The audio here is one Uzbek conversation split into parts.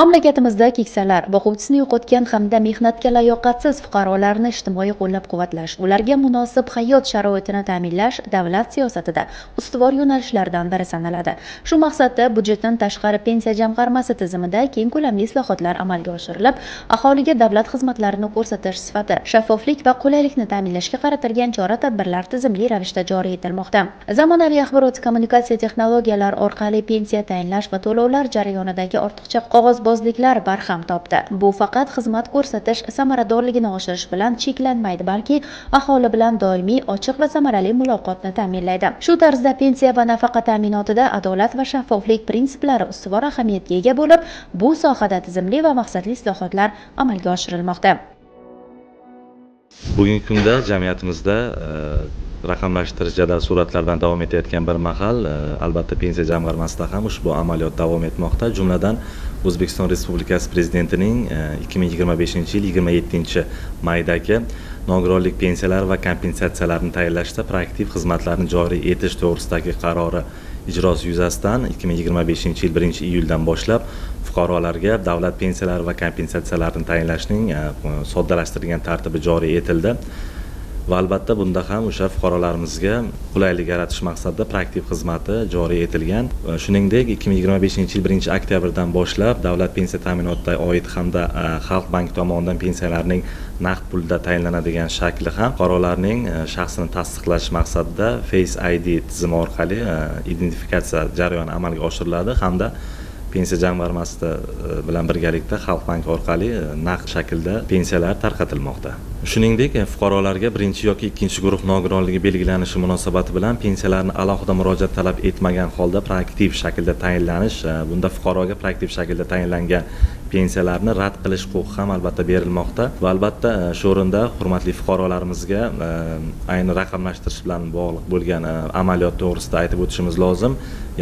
Mamlakatimizda keksalar, boquvchisini yo'qotgan hamda mehnatga layoqatsiz fuqarolarni ijtimoiy qo'llab-quvvatlash, ularga munosib hayot sharoitini ta'minlash davlat siyosatida ustuvor yo'nalishlardan biri sanaladi. Shu maqsadda budjetdan tashqari pensiya jamg'armasi tizimida keng ko'lamli islohotlar amalga oshirilib, aholiga davlat xizmatlarini ko'rsatish sifati, shaffoflik va qulaylikni ta'minlashga qaratilgan chora-tadbirlar tizimli ravishda joriy etilmoqda. Zamonaviy axborot-kommunikatsiya texnologiyalari orqali pensiya tayinlash va to'lovlar jarayonidagi ortiqcha qog'ozbozliklar barham topdi. Bu faqat xizmat ko'rsatish samaradorligini oshirish bilan cheklanmaydi, balki aholi bilan doimiy, ochiq va samarali muloqotni ta'minlaydi. Shu tarzda pensiya va nafaqa ta'minotida adolat va shaffoflik prinsiplari ustuvor ahamiyatga ega bo'lib, bu sohada tizimli va maqsadli islohotlar amalga oshirilmoqda. Bugungi kunda jamiyatimizda raqamlashtirish jadal sur'atlardan davom etayotgan bir mahal, albatta pensiya jamg'armasida ham ushbu amaliyot davom etmoqda. Jumladan O'zbekiston Respublikasi Prezidentining 2025-yil 27-maydagi nogironlik pensiyalari va kompensatsiyalarini tayinlashda proaktiv xizmatlarni joriy etish to'g'risidagi qarori ijrosi yuzasidan 2025-yil 1-iyuldan boshlab fuqarolarga davlat pensiyalari va kompensatsiyalarini tayinlashning soddalashtirilgan tartibi joriy etildi. Va albatta bunda ham o'sha fuqarolarimizga qulaylik yaratish maqsadida proaktiv xizmati joriy etilgan. Shuningdek, 2025-yil 1-oktyabrdan boshlab davlat pensiya ta'minotiga oid hamda Xalq banki tomonidan pensiyalarning naqd pulda tayinlanadigan shakli ham fuqarolarning shaxsini tasdiqlash maqsadida Face ID tizimi orqali identifikatsiya jarayoni amalga oshiriladi hamda pensiya jamg'armasi bilan birgalikda Xalq banki orqali naqd shaklda pensiyalar tarqatilmoqda. Shuningdek, fuqarolarga birinchi yoki ikkinchi guruh nogironligi belgilanishi munosabati bilan pensiyalarni alohida murojaat talab etmagan holda proaktiv shaklda tayinlanish, bunda fuqaroga proaktiv shaklda tayinlangan pensiyalarni rad qilish huquqi ham albatta berilmoqda. Va albatta shu o'rinda hurmatli fuqarolarimizga ayni raqamlashtirish bilan bog'liq bo'lgan amaliyot to'g'risida aytib o'tishimiz lozim.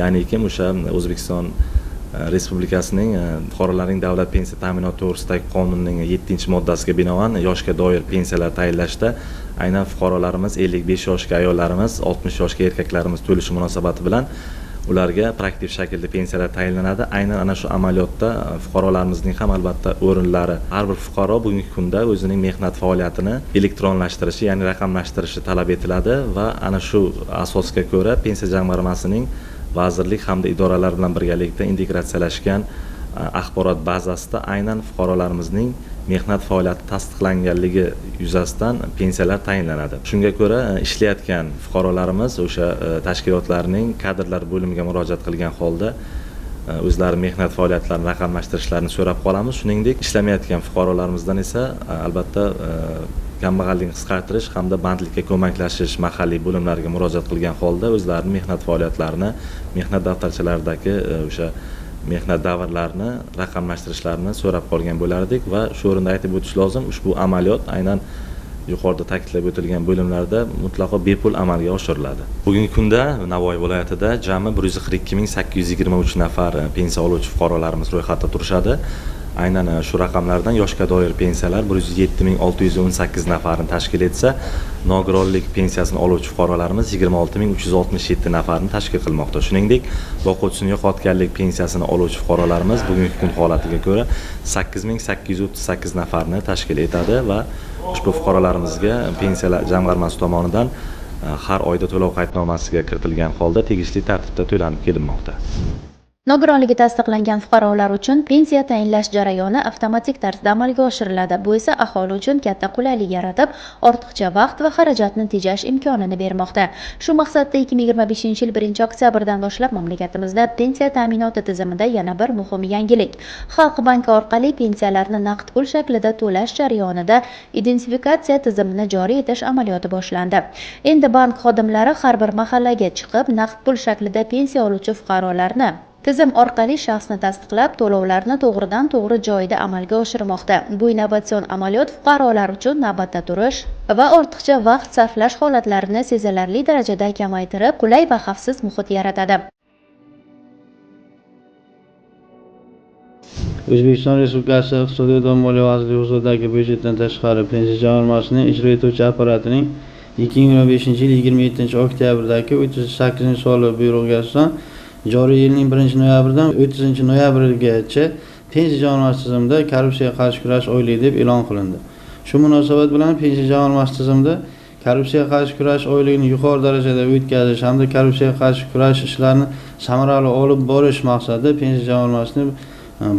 Ya'niki o'sha O'zbekiston Respublikasining fuqarolarning davlat pensiya ta'minoti to'g'risidagi qonunning 7-moddasiga binoan yoshga doir pensiyalar tayinlashda aynan fuqarolarimiz 55 yoshga ayollarimiz, 60 yoshga erkaklarimiz to'lishi munosabati bilan ularga proaktiv shaklda pensiyalar tayinlanadi. Aynan ana shu amaliyotda fuqarolarimizning ham albatta o'rinlari, har bir fuqaro bugungi kunda o'zining mehnat faoliyatini elektronlashtirishi, ya'ni raqamlashtirishi talab etiladi va ana shu asosga ko'ra pensiya jamg'armasining vazirlik hamda idoralar bilan birgalikda integratsiyalashgan axborot bazasida aynan fuqarolarimizning mehnat faoliyati tasdiqlanganligi yuzasidan pensiyalar tayinlanadi. Shunga ko'ra ishlayotgan fuqarolarimiz o'sha tashkilotlarning kadrlar bo'limiga murojaat qilgan holda o'zlari mehnat faoliyatlarini raqamlashtirishlarini so'rab qolamiz. Shuningdek, ishlamayotgan fuqarolarimizdan esa albatta kambag'allikni qisqartirish hamda bandlikka ko'maklashish mahalliy bo'limlariga murojaat qilgan holda o'zlarining mehnat faoliyatlarini, mehnat daftarchalaridagi o'sha mehnat davrlarini raqamlashtirishlarini so'rab qolgan bo'lardik va shu o'rinda aytib o'tish lozim, ushbu amaliyot aynan yuqorida ta'kidlab o'tilgan bo'limlarda mutlaqo bepul amalga oshiriladi. Bugungi kunda Navoiy viloyatida jami 142.823 nafar pensiya oluvchi fuqarolarimiz ro'yxatda turishadi. Aynan shu raqamlardan yoshga doir pensiyalar 107.618 nafarni tashkil etsa, nogironlik pensiyasini oluvchi fuqarolarimiz 26.367 nafarni tashkil qilmoqda. Shuningdek, boquvchisini yo'qotganlik pensiyasini oluvchi fuqarolarimiz bugungi kun holatiga ko'ra 8.838 nafarni tashkil etadi va ushbu fuqarolarimizga pensiyalar jamg'armasi tomonidan har oyda to'lov qaydnomasiga kiritilgan holda tegishli tartibda to'lanib kelinmoqda. Nogironligi tasdiqlangan fuqarolar uchun pensiya tayinlash jarayoni avtomatik tarzda amalga oshiriladi. Bu esa aholi uchun katta qulaylik yaratib, ortiqcha vaqt va xarajatni tejash imkonini bermoqda. Shu maqsadda 2025-yil 1-oktyabrdan boshlab mamlakatimizda pensiya ta'minoti tizimida yana bir muhim yangilik. Xalq banki orqali pensiyalarni naqd pul shaklida to'lash jarayonida identifikatsiya tizimini joriy etish amaliyoti boshlandi. Endi bank xodimlari har bir mahallaga chiqib, naqd pul shaklida pensiya oluvchi fuqarolarni Tizim orqali shaxsni tasdiqlab, to'lovlarni to'g'ridan-to'g'ri joyida amalga oshirmoqda. Bu innovatsion amaliyot fuqarolar uchun navbatda turish va ortiqcha vaqt sarflash holatlarini sezilarli darajada kamaytirib, qulay va xavfsiz muhit yaratadi. O'zbekiston Respublikasi Iqtisodiyot va moliya vazirligi huzuridagi byudjetdan tashqari pensiya jamg'armasining ijro etuvchi apparatining 2025-yil 27-oktyabrdagi 38-sonli buyrug'iga asosan joriy yilning 1-noyabridan 30-noyabrgacha pensiya jamg'armasi tizimida korrupsiyaga qarshi kurash oyligi deb e'lon qilindi. Shu munosabat bilan pensiya jamg'armasi tizimida korrupsiyaga qarshi kurash oyligini yuqori darajada o'tkazish hamda korrupsiyaga qarshi kurash ishlarini samarali olib borish maqsadida pensiya jamg'armasining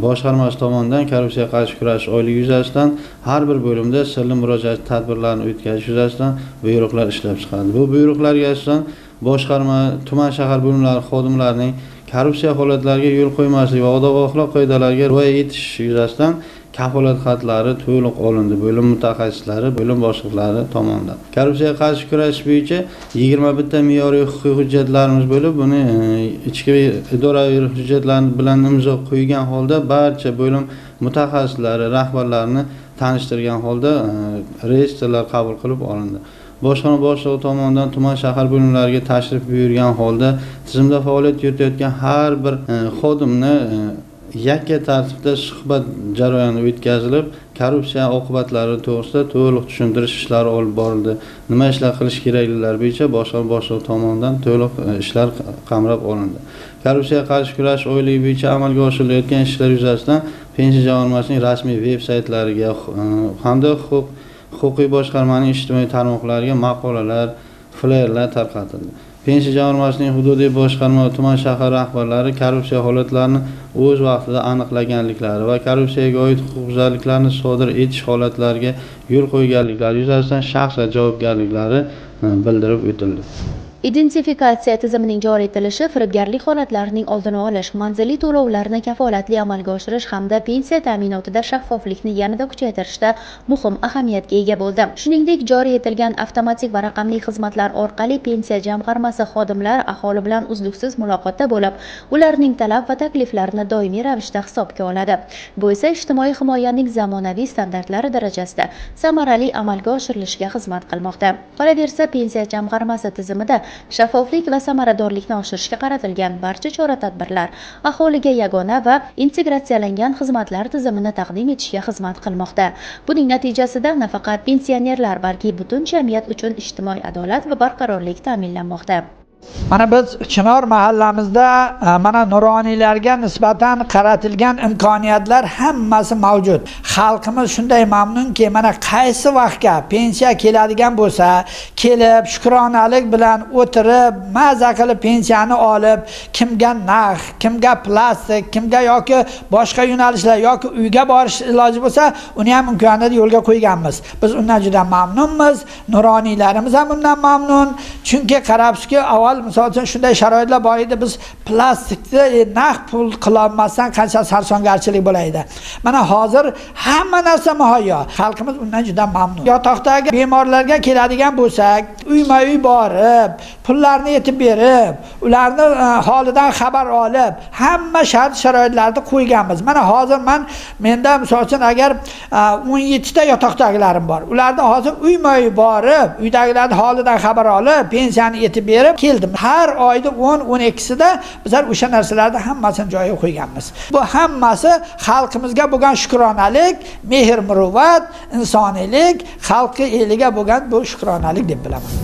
boshqarmasi tomonidan korrupsiyaga qarshi kurash oyligi yuzasidan har bir bo'limda sirli murojaat tadbirlarini o'tkazish yuzasidan buyruqlar ishlab chiqiladi. Bu buyruqlarga asosan boshqarma, tuman shahar bo'limlari xodimlarining korrupsiya holatlariga yo'l qo'ymaslik va odob axloq qoidalariga rioya etish yuzasidan kafolat xatlari to'liq olindi. Bo'lim mutaxassislari, bo'lim boshliqlari tomonidan. Korrupsiyaga qarshi kurash bo'yicha 21 ta me'yoriy huquqiy hujjatlarimiz bo'lib, buni ichki idoraviy hujjatlar bilan imzo qo'ygan holda barcha bo'lim mutaxassislari, rahbarlarini tanishtirgan holda reyestrlar qabul qilib olindi. Boshqarma boshlig'i tomonidan tuman shahar bo'limlariga tashrif buyurgan holda tizimda faoliyat yuritayotgan har bir xodimni yakka tartibda suhbat jarayoni o'tkazilib, korrupsiya oqibatlari to'g'risida to'liq tushuntirish ishlari olib borildi. Nima ishlar qilish kerakliklari bo'yicha boshqarma boshlig'i tomonidan to'liq ishlar qamrab olindi. Korrupsiyaga qarshi kurash oyligi bo'yicha amalga oshirilayotgan ishlar yuzasidan pensiya jamg'armasining rasmiy veb-saytlariga hamda huquqiy boshqarmaning ijtimoiy tarmoqlariga maqolalar, flyerlar tarqatildi. Pensiya jamg'armasining hududiy boshqarma va tuman shahar rahbarlari korrupsiya holatlarini o'z vaqtida aniqlaganliklari va korrupsiyaga oid huquqbuzarliklarni sodir etish holatlariga yo'l qo'yganliklari yuzasidan shaxsan javobgarliklari bildirib o'tildi. Identifikatsiya tizimining joriy etilishi firibgarlik holatlarining oldini olish, manzilli to'lovlarni kafolatli amalga oshirish hamda pensiya ta'minotida shaffoflikni yanada kuchaytirishda muhim ahamiyatga ega bo'ldi. Shuningdek, joriy etilgan avtomatik va raqamli xizmatlar orqali pensiya jamg'armasi xodimlar aholi bilan uzluksiz muloqotda bo'lib, ularning talab va takliflarini doimiy ravishda hisobga oladi. Bu esa ijtimoiy himoyaning zamonaviy standartlari darajasida samarali amalga oshirilishiga xizmat qilmoqda. Qolaversa, pensiya jamg'armasi tizimida shaffoflik va samaradorlikni oshirishga qaratilgan barcha chora-tadbirlar aholiga yagona va integratsiyalangan xizmatlar tizimini taqdim etishga xizmat qilmoqda. Buning natijasida nafaqat pensionerlar, balki butun jamiyat uchun ijtimoiy adolat va barqarorlik ta'minlanmoqda. Mana biz Chinor mahallamizda mana nuroniylarga nisbatan qaratilgan imkoniyatlar hammasi mavjud. Xalqimiz shunday mamnunki, mana qaysi vaqtga pensiya keladigan bo'lsa, kelib shukronalik bilan o'tirib, maza qilib pensiyani olib, kimga narx, kimga plastik, kimga yoki boshqa yo'nalishlar yoki uyga borish iloji bo'lsa, uni ham imkoniyatni yo'lga qo'yganmiz. Biz undan juda mamnunmiz. Nuroniylarimiz ham undan mamnun. Chunki qarabsizki, avval misol uchun shunday sharoitlar bor edi, biz plastikni naqd pul qila olmasdan qancha sarsongarchilik bo'laydi. Mana hozir hamma narsa muhayyo. Xalqimiz undan juda mamnun. Yotoqdagi bemorlarga keladigan bo'lsak, uyma-uy borib, pullarni yetib berib, ularni holidan xabar olib, hamma shart-sharoitlarni qo'yganmiz. Mana hozir menda misol uchun agar 17 ta yotoqdagilarim bor. Ularni hozir uyma-uy borib, uydagilarning holidan xabar olib, pensiyani yetib berib keldim. Har oyda 10-12sida bizlar o'sha narsalarni hammasini joyiga qo'yganmiz. Bu hammasi xalqimizga bo'lgan shukronalik, mehr-muruvvat, insoniylik, xalqi eliga bo'lgan bu shukronalik deb bilaman.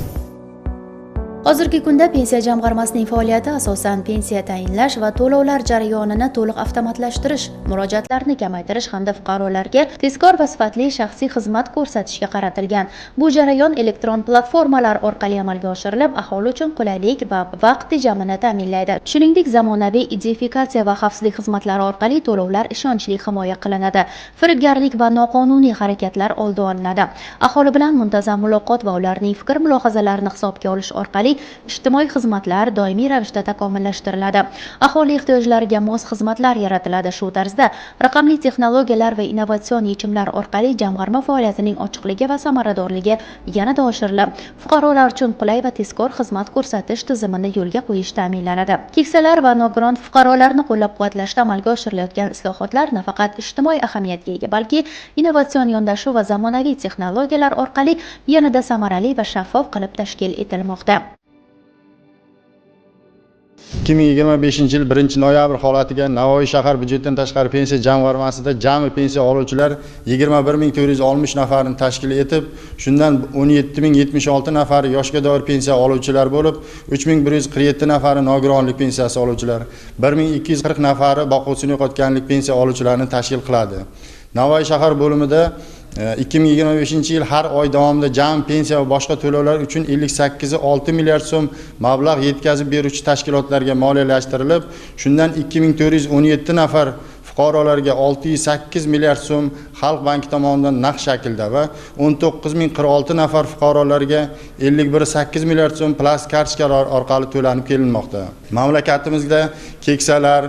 Hozirgi kunda pensiya jamg'armasining faoliyati asosan pensiya tayinlash va to'lovlar jarayonini to'liq avtomatlashtirish, murojaatlarni kamaytirish hamda fuqarolarga tezkor va sifatli shaxsiy xizmat ko'rsatishga qaratilgan. Bu jarayon elektron platformalar orqali amalga oshirilib, aholi uchun qulaylik va vaqt tejamini ta'minlaydi. Shuningdek, zamonaviy identifikatsiya va xavfsizlik xizmatlari orqali to'lovlar ishonchli himoya qilinadi. Firibgarlik va noqonuniy harakatlar oldi olinadi. Aholi bilan muntazam muloqot va ularning fikr-mulohazalarini hisobga olish orqali ijtimoiy xizmatlar doimiy ravishda takomillashtiriladi. Aholi ehtiyojlariga mos xizmatlar yaratiladi. Shu tarzda raqamli texnologiyalar va innovatsion yechimlar orqali jamg'arma faoliyatining ochiqligi va samaradorligi yanada oshirilib, fuqarolar uchun qulay va tezkor xizmat ko'rsatish tizimini yo'lga qo'yish ta'minlanadi. Keksalar va nogiron fuqarolarni qo'llab-quvvatlashda amalga oshirilayotgan islohotlar nafaqat ijtimoiy ahamiyatga ega, balki innovatsion yondashuv va zamonaviy texnologiyalar orqali yanada samarali va shaffof qilib tashkil etilmoqda. 2025-yil 1-noyabr holatiga Navoiy shahar byudjetidan tashqari pensiya jamg'armasida jami pensiya oluvchilar 21460 nafarni tashkil etib, shundan 17076 nafari yoshga doir pensiya oluvchilar bo'lib, 3147 nafari nogironlik pensiyasi oluvchilar, 1240 nafari boquvchisini yo'qotganlik pensiya oluvchilarini tashkil qiladi. Navoiy shahar bo'limida 2025-yil har oy davomida jami pensiya va boshqa to'lovlar uchun 58,6 milliard so'm mablag' yetkazib beruvchi tashkilotlarga moliyalashtirilib, shundan 2417 nafar fuqarolarga 608 milliard so'm Xalq banki tomonidan naqd shaklda va 19046 nafar fuqarolarga 51,8 milliard so'm plastik kartochkalar orqali to'lanib kelinmoqda. Mamlakatimizda keksalar,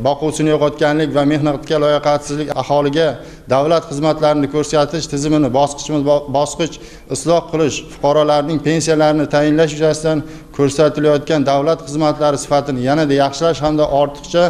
boquvchisini yo'qotganlik va mehnatga layoqatsizlik aholiga davlat xizmatlarini ko'rsatish tizimini bosqichma-bosqich isloh qilish, fuqarolarning pensiyalarini tayinlash yuzasidan ko'rsatilayotgan davlat xizmatlari sifatini yanada yaxshilash hamda ortiqcha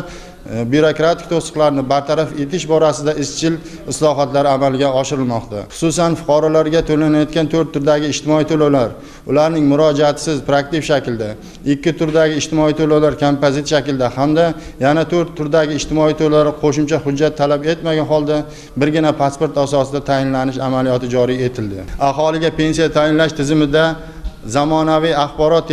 byurokratik to'siqlarni bartaraf etish borasida izchil islohotlar amalga oshirilmoqda. Xususan, fuqarolarga to'lanayotgan 4 turdagi ijtimoiy to'lovlar, ularning murojaatsiz praktik shaklda, 2 turdagi ijtimoiy to'lovlar kompozit shaklda hamda yana 4 turdagi ijtimoiy to'lovlar qo'shimcha hujjat talab etmagan holda birgina pasport asosida tayinlanish amaliyoti joriy etildi. Aholiga pensiya tayinlash tizimida zamonaviy axborot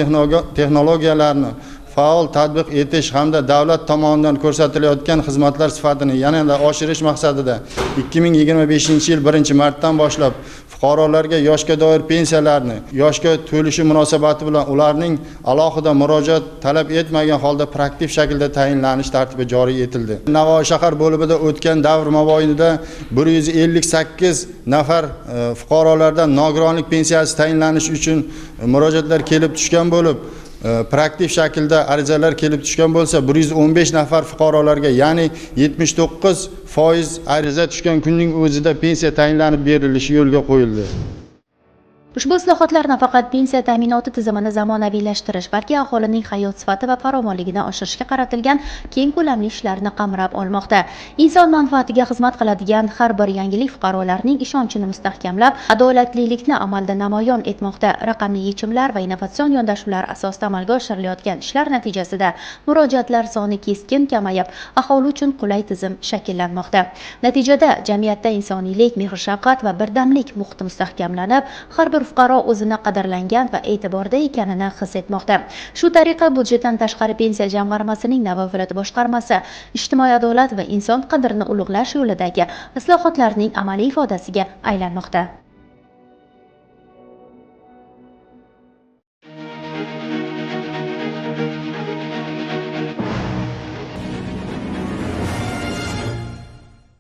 texnologiyalarini faol tatbiq etish hamda davlat tomonidan ko'rsatilayotgan xizmatlar sifatini yanada oshirish maqsadida 2025-yil 1-martdan boshlab fuqarolarga yoshga doir pensiyalarni yoshga to'lishi munosabati bilan ularning alohida murojaat talab etmagan holda praktik shaklda tayinlanish tartibi joriy etildi. Navoiy shahar bo'limida o'tgan davr mobaynida 158 nafar fuqarolardan nogironlik pensiyasi tayinlanish uchun murojaatlar kelib tushgan bo'lib, praktik shaklda arizalar kelib tushgan bo'lsa, 115 nafar fuqarolarga, ya'ni 79% ariza tushgan kunning o'zida pensiya tayinlanib berilishi yo'lga qo'yildi. Ushbu islohotlar nafaqat pensiya ta'minoti tizimini zamonaviylashtirish, balki aholining hayot sifati va farovonligini oshirishga qaratilgan keng ko'lamli ishlarni qamrab olmoqda. Inson manfaatiga xizmat qiladigan har bir yangilik fuqarolarning ishonchini mustahkamlab, adolatlilikni amalda namoyon etmoqda. Raqamli yechimlar va innovatsion yondashuvlar asosida amalga oshirilayotgan ishlar natijasida murojaatlar soni keskin kamayib, aholi uchun qulay tizim shakllanmoqda. Natijada jamiyatda insoniylik, mehr-shafqat va birdamlik muhiti mustahkamlanib, har bir fuqaro o'zini qadrlangan va e'tiborda ekanini his etmoqda. Shu tariqa byudjetdan tashqari pensiya jamg'armasining Navoiy viloyat boshqarmasi ijtimoiy adolat va inson qadrini ulug'lash yo'lidagi islohotlarning amaliy ifodasiga aylanmoqda.